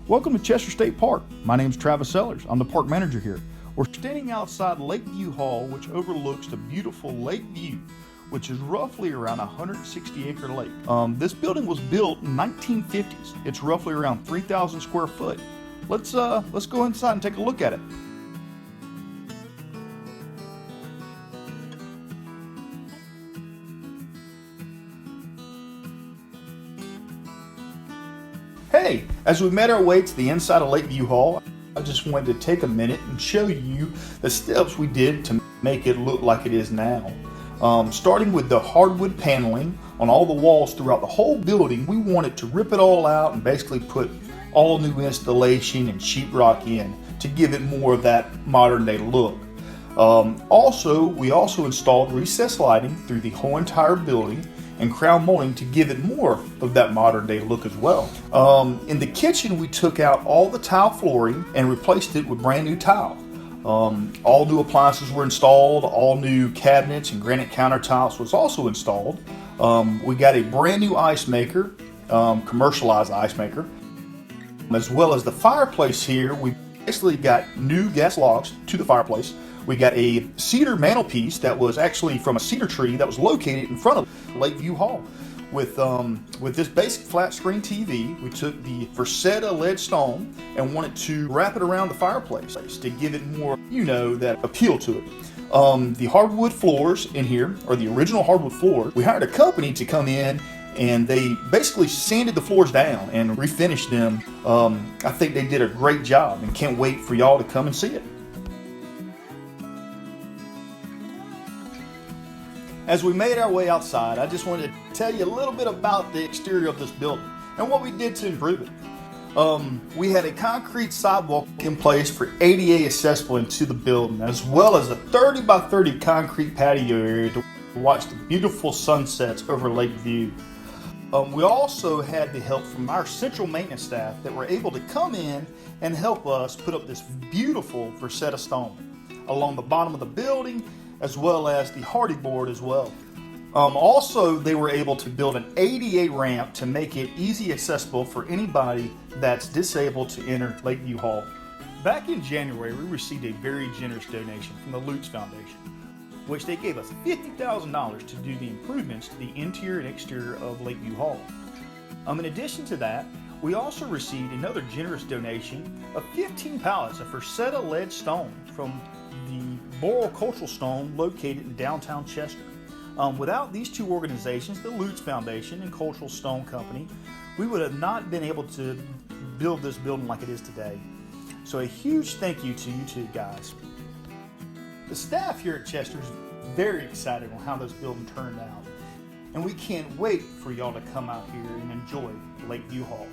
Welcome to Chester State Park. My name is Travis Sellers. I'm the park manager here. We're standing outside Lakeview Hall, which overlooks the beautiful Lakeview, which is roughly around a 160-acre lake. This building was built in 1950s. It's roughly around 3,000 square foot. Let's go inside and take a look at it. Hey, as we made our way to the inside of Lakeview Hall, I just wanted to take a minute and show you the steps we did to make it look like it is now. Starting with the hardwood paneling on all the walls throughout the whole building, we wanted to rip it all out and basically put all new installation and sheetrock in to give it more of that modern day look. We also installed recessed lighting through the whole entire building and crown molding to give it more of that modern day look as well. In the kitchen, we took out all the tile flooring and replaced it with brand new tile. All new appliances were installed, all new cabinets and granite countertops was also installed. We got a brand new ice maker, commercialized ice maker, as well as the fireplace here. We basically got new gas logs to the fireplace. We got a cedar mantelpiece that was actually from a cedar tree that was located in front of Lakeview Hall. With this basic flat screen TV, we took the Renovated lead stone and wanted to wrap it around the fireplace to give it more, that appeal to it. The hardwood floors in here are the original hardwood floors. We hired a company to come in and they basically sanded the floors down and refinished them. I think they did a great job and can't wait for y'all to come and see it. As we made our way outside, I just wanted to tell you a little bit about the exterior of this building and what we did to improve it. We had a concrete sidewalk in place for ADA accessible into the building, as well as a 30 by 30 concrete patio area to watch the beautiful sunsets over Lakeview. We also had the help from our central maintenance staff that were able to come in and help us put up this beautiful Rosetta stone along the bottom of the building, as well as the hardy board as well. Also, they were able to build an ADA ramp to make it easy accessible for anybody that's disabled to enter Lakeview Hall. Back in January, we received a very generous donation from the Lutz Foundation, which they gave us $50,000 to do the improvements to the interior and exterior of Lakeview Hall. In addition to that, we also received another generous donation of 15 pallets of Rosetta lead stone from the Boral Cultural Stone located in downtown Chester. Without these two organizations, the Lutz Foundation and Cultural Stone Company, we would have not been able to build this building like it is today. So a huge thank you to you two guys. The staff here at Chester is very excited on how this building turned out, and we can't wait for y'all to come out here and enjoy Lakeview Hall.